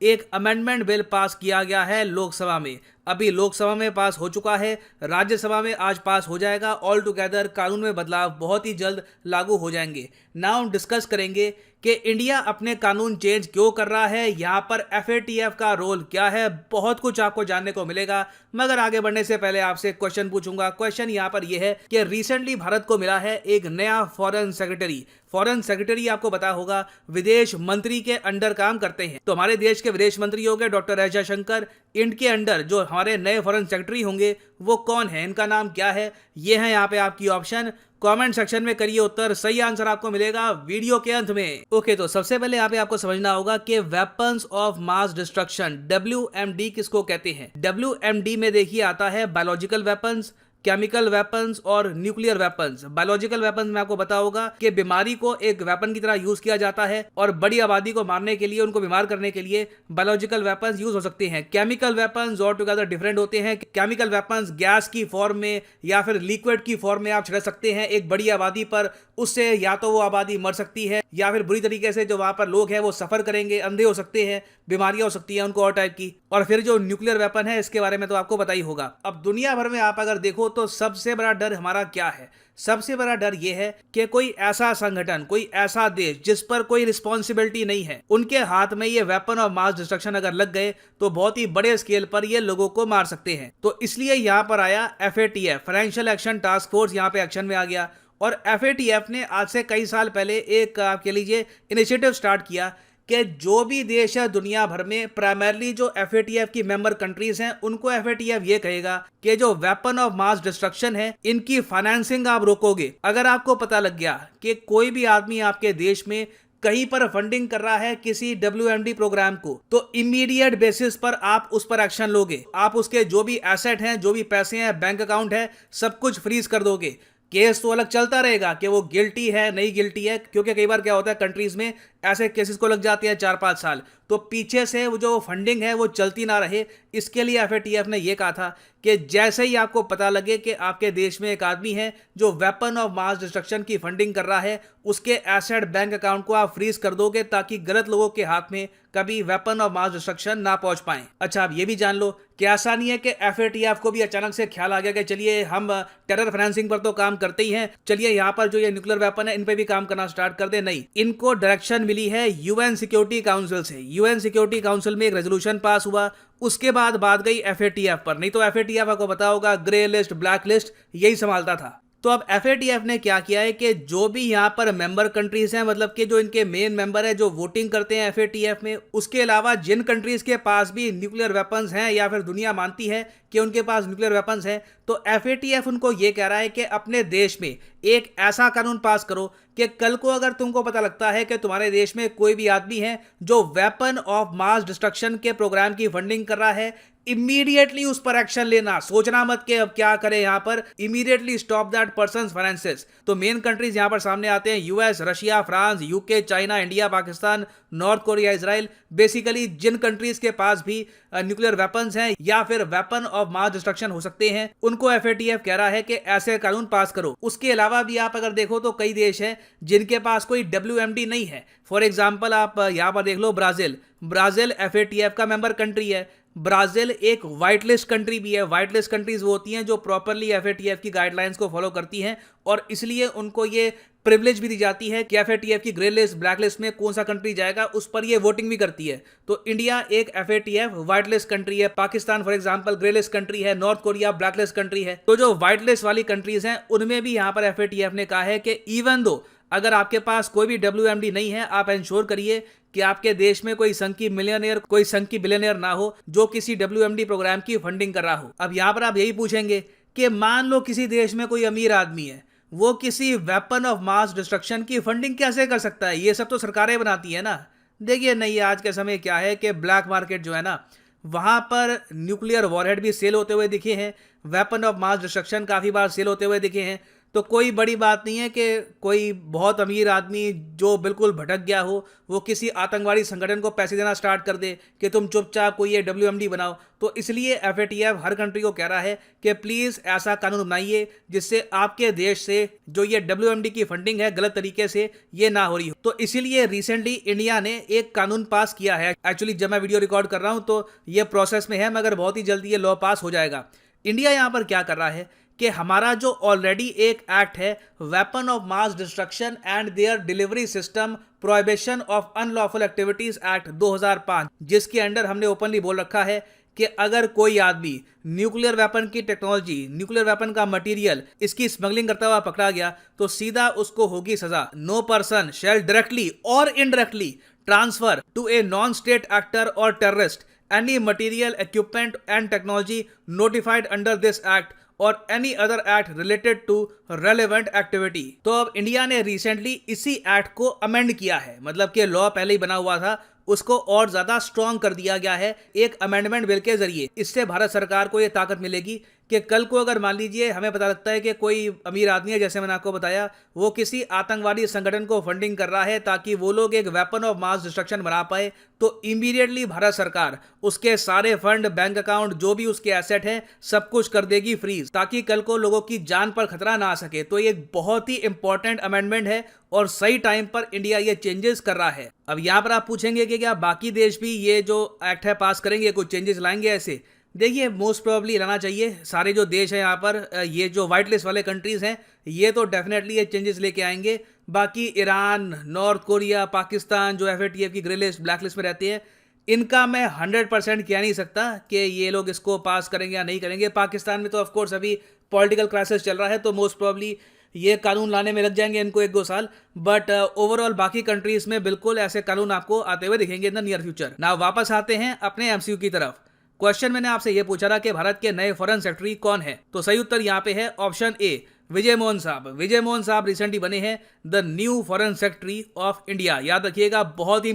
एक amendment bill pass किया गया है लोकसभा में। अभी लोकसभा में पास हो चुका है, राज्यसभा में आज पास हो जाएगा। ऑल टुगेदर कानून में बदलाव बहुत ही जल्द लागू हो जाएंगे। नाउ हम डिस्कस करेंगे कि इंडिया अपने कानून चेंज क्यों कर रहा है, यहाँ पर FATF का रोल क्या है, बहुत कुछ आपको जानने को मिलेगा। मगर आगे बढ़ने से पहले आपसे क्वेश्चन पूछूंगा। क्वेश्चन यहाँ पर यह है कि रिसेंटली भारत को मिला है एक नया फॉरेन सेक्रेटरी। फॉरेन सेक्रेटरी आपको पता होगा विदेश मंत्री के अंडर काम करते हैं। तो हमारे देश के विदेश मंत्री हो गए डॉक्टर एस जयशंकर। इनके अंडर जो हमारे नए फॉरेन सेक्रेटरी होंगे वो कौन है, इनका नाम क्या है, ये है यहाँ पे आपकी ऑप्शन। कमेंट सेक्शन में करिए उत्तर, सही आंसर आपको मिलेगा वीडियो के अंत में। ओके, तो सबसे पहले यहाँ पे आपको समझना होगा कि weapons of mass destruction WMD किसको कहते हैं। WMD में देखिए आता है बायोलॉजिकल वेपन्स, केमिकल वेपन्स और न्यूक्लियर वेपन्स। बायोलॉजिकल वेपन्स में आपको पता होगा कि बीमारी को एक वेपन की तरह यूज किया जाता है और बड़ी आबादी को मारने के लिए, उनको बीमार करने के लिए बायोलॉजिकल वेपन्स यूज हो सकते हैं। केमिकल वेपन्स और टुगेदर डिफरेंट होते हैं। केमिकल वेपन्स गैस की फॉर्म में या फिर लिक्विड की फॉर्म में आप छिड़क सकते हैं एक बड़ी आबादी पर। उससे या तो वो आबादी मर सकती है या फिर बुरी तरीके से जो वहां पर लोग हैं वो सफर करेंगे, अंधे हो सकते हैं, बीमारियां हो सकती हैं उनको और टाइप की। और फिर जो न्यूक्लियर वेपन है इसके बारे में तो आपको पता ही होगा। अब दुनिया भर में आप अगर देखो तो सबसे बड़ा डर हमारा क्या है। सबसे बड़ा डर यह है कि कोई ऐसा संगठन, कोई ऐसा देश जिस पर कोई रिस्पॉन्सिबिलिटी नहीं है, उनके हाथ में ये वेपन ऑफ मास डिस्ट्रक्शन अगर लग गए तो बहुत ही बड़े स्केल पर ये लोगों को मार सकते हैं। तो इसलिए यहां पर आया FATF, financial action task force, यहां पे एक्शन में आ गया। और FATF ने आज से कई साल पहले एक आप कह लीजिए इनिशिएटिव स्टार्ट किया कि जो भी देश है दुनिया भर में, प्राइमरली जो FATF की मेंबर कंट्रीज हैं, उनको FATF ये कहेगा कि जो वेपन ऑफ मास डिस्ट्रक्शन है इनकी फाइनेंसिंग आप रोकोगे। अगर आपको पता लग गया कि कोई भी आदमी आपके देश में कहीं पर फंडिंग कर रहा है किसी WMD प्रोग्राम को, तो इमीडिएट बेसिस पर आप उस पर एक्शन लोगे। आप उसके जो भी एसेट हैं, जो भी पैसे हैं, बैंक अकाउंट है, सब कुछ फ्रीज कर दोगे। केस तो अलग चलता रहेगा कि वो गिल्टी है नहीं गिल्टी है, क्योंकि कई बार क्या होता है कंट्रीज में ऐसे केसेस को लग जाते हैं 4-5 साल। तो पीछे से वो जो फंडिंग है वो चलती ना रहे, इसके लिए FATF ने ये कहा था कि जैसे ही आपको पता लगे कि आपके देश में एक आदमी है जो वेपन ऑफ मास डिस्ट्रक्शन की फंडिंग कर रहा है, उसके एसेट, बैंक अकाउंट को आप फ्रीज कर दोगे ताकि गलत लोगों के हाथ में कभी वेपन ऑफ मास डिस्ट्रक्शन ना पहुंच पाए। अच्छा, आप ये भी जान लो कि ऐसा नहीं है कि FATF को भी अचानक से ख्याल आ गया कि चलिए हम टेरर फाइनेंसिंग पर तो काम करते ही हैं, चलिए यहाँ पर जो ये न्यूक्लियर वेपन है इन पे भी काम करना स्टार्ट कर दे। नहीं, इनको डायरेक्शन मिली है UN सिक्योरिटी काउंसिल से। UN सिक्योरिटी काउंसिल में एक रेजोल्यूशन पास हुआ, उसके बाद बात गई FATF पर। नहीं तो FATF आपको पता होगा ग्रे लिस्ट, ब्लैक लिस्ट यही संभालता था। तो अब FATF ने क्या किया है कि जो भी यहाँ पर मेंबर कंट्रीज हैं, मतलब कि जो इनके मेन मेंबर है जो वोटिंग करते हैं FATF में, उसके अलावा जिन कंट्रीज के पास भी न्यूक्लियर वेपन्स हैं या फिर दुनिया मानती है कि उनके पास न्यूक्लियर वेपन्स हैं, तो FATF उनको ये कह रहा है कि अपने देश में एक ऐसा कानून पास करो कि कल को अगर तुमको पता लगता है कि तुम्हारे देश में कोई भी आदमी है जो वेपन ऑफ मास डिस्ट्रक्शन के प्रोग्राम की फंडिंग कर रहा है, इमीडिएटली उस पर एक्शन लेना। सोचना मत कि अब क्या करें, यहां पर immediately stop that persons finances. तो मेन कंट्रीज यहां पर सामने आते हैं US, Russia, France, UK, China, India, Pakistan, North Korea, Israel. Basically जिन कंट्रीज के पास भी न्यूक्लियर वेपन्स हैं या फिर वेपन ऑफ मास डिस्ट्रक्शन हो सकते हैं, उनको FATF कह रहा है कि ऐसे कानून पास करो। उसके अलावा भी आप अगर देखो तो कई देश हैं जिनके पास कोई WMD नहीं है। फॉर एग्जाम्पल आप यहां पर देख लो ब्राजील। ब्राजील FATF का मेंबर कंट्री है। ब्राजील एक व्हाइट लिस्ट कंट्री भी है। व्हाइट लिस्ट कंट्रीज वो होती हैं जो प्रॉपरली FATF की गाइडलाइंस को फॉलो करती हैं और इसलिए उनको ये प्रिविलेज भी दी जाती है कि FATF की ग्रे लिस्ट, ब्लैक लिस्ट में कौन सा कंट्री जाएगा, उस पर ये वोटिंग भी करती है। तो इंडिया एक FATF व्हाइट लिस्ट कंट्री है। Pakistan for example grey list country है। North Korea black list country है। तो जो व्हाइट लिस्ट वाली कंट्रीज हैं उनमें भी यहाँ पर FATF ने कहा है कि इवन दो अगर आपके पास कोई भी WMD नहीं है, आप इंश्योर करिए कि आपके देश में कोई संघ की मिलियनियर, कोई संघ की बिलियनियर ना हो जो किसी WMD प्रोग्राम की फंडिंग कर रहा हो। अब यहाँ पर आप यही पूछेंगे कि मान लो किसी देश में कोई अमीर आदमी है, वो किसी वेपन ऑफ मास डिस्ट्रक्शन की फंडिंग कैसे कर सकता है? ये सब तो सरकारें बनाती है ना। देखिए नहीं, आज के समय क्या है कि ब्लैक मार्केट जो है ना, वहां पर न्यूक्लियर वॉरहेड भी सेल होते हुए दिखे हैं, वेपन ऑफ मास डिस्ट्रक्शन काफी बार सेल होते हुए दिखे हैं। तो कोई बड़ी बात नहीं है कि कोई बहुत अमीर आदमी जो बिल्कुल भटक गया हो वो किसी आतंकवादी संगठन को पैसे देना स्टार्ट कर दे कि तुम चुपचाप कोई ये WMD बनाओ। तो इसलिए FATF हर कंट्री को कह रहा है कि प्लीज़ ऐसा कानून बनाइए जिससे आपके देश से जो ये WMD की फंडिंग है गलत तरीके से ये ना हो रही हो। तो इसीलिए रिसेंटली इंडिया ने एक कानून पास किया है। एक्चुअली जब मैं वीडियो रिकॉर्ड कर रहा हूँ तो ये प्रोसेस में है, मगर बहुत ही जल्दी ये लॉ पास हो जाएगा। इंडिया यहाँ पर क्या कर रहा है कि हमारा जो ऑलरेडी एक एक्ट है weapon of mass destruction and there delivery system prohibition of unlawful activities act 2005, जिसके अंडर हमने ओपनली बोल रखा है कि अगर कोई आदमी न्यूक्लियर वेपन की टेक्नोलॉजी, न्यूक्लियर वेपन का मटेरियल, इसकी स्मगलिंग करता हुआ पकड़ा गया तो सीधा उसको होगी सजा। नो पर्सन शैल डायरेक्टली और indirectly transfer to a non state actor और terrorist any material, equipment and technology notified under this act or any other act related to relevant activity। तो अब इंडिया ने रिसेंटली इसी act को amend किया है, मतलब कि लॉ पहले ही बना हुआ था उसको और ज्यादा स्ट्रॉन्ग कर दिया गया है एक अमेंडमेंट बिल के जरिए। इससे भारत सरकार को यह ताकत मिलेगी कि कल को अगर मान लीजिए हमें पता लगता है कि कोई अमीर आदमी है, जैसे मैंने आपको बताया, वो किसी आतंकवादी संगठन को फंडिंग कर रहा है ताकि वो लोग एक वेपन ऑफ मास डिस्ट्रक्शन बना पाए, तो इमीडिएटली भारत सरकार उसके सारे फंड, बैंक अकाउंट, जो भी उसके एसेट हैं, सब कुछ कर देगी फ्रीज, ताकि कल को लोगों की जान पर खतरा ना आ सके। तो ये एक बहुत ही इंपॉर्टेंट अमेंडमेंट है और सही टाइम पर इंडिया ये चेंजेस कर रहा है। अब यहाँ पर आप पूछेंगे कि क्या बाकी देश भी ये जो एक्ट है पास करेंगे, कुछ चेंजेस लाएंगे ऐसे? देखिए, मोस्ट प्रोबेबली लाना चाहिए। सारे जो देश हैं यहाँ पर, ये जो व्हाइट लिस्ट वाले कंट्रीज हैं, ये तो डेफिनेटली ये चेंजेस लेके आएंगे। बाकी ईरान, नॉर्थ कोरिया, पाकिस्तान जो FATF की ग्रे लिस्ट, ब्लैक लिस्ट में रहते हैं, इनका मैं 100% कह नहीं सकता कि ये लोग इसको पास करेंगे या नहीं करेंगे। पाकिस्तान में तो ऑफकोर्स अभी पॉलिटिकल क्राइसिस चल रहा है, तो मोस्ट प्रोबेबली ये कानून लाने में लग जाएंगे इनको 1-2 साल। बट ओवरऑल बाकी कंट्रीज में बिल्कुल ऐसे कानून आपको आते हुए दिखेंगे इन द नियर फ्यूचर। ना वापस आते हैं अपने MCQ की तरफ। क्वेश्चन मैंने आपसे ये पूछा था कि भारत के नए फॉरेन सेक्रेटरी कौन है, तो सही उत्तर यहाँ पे है ऑप्शन ए, विजय मोहन साहब। विजय मोहन साहब रिसेंटली बने हैं the new foreign secretary of India. याद रखिएगा, बहुत ही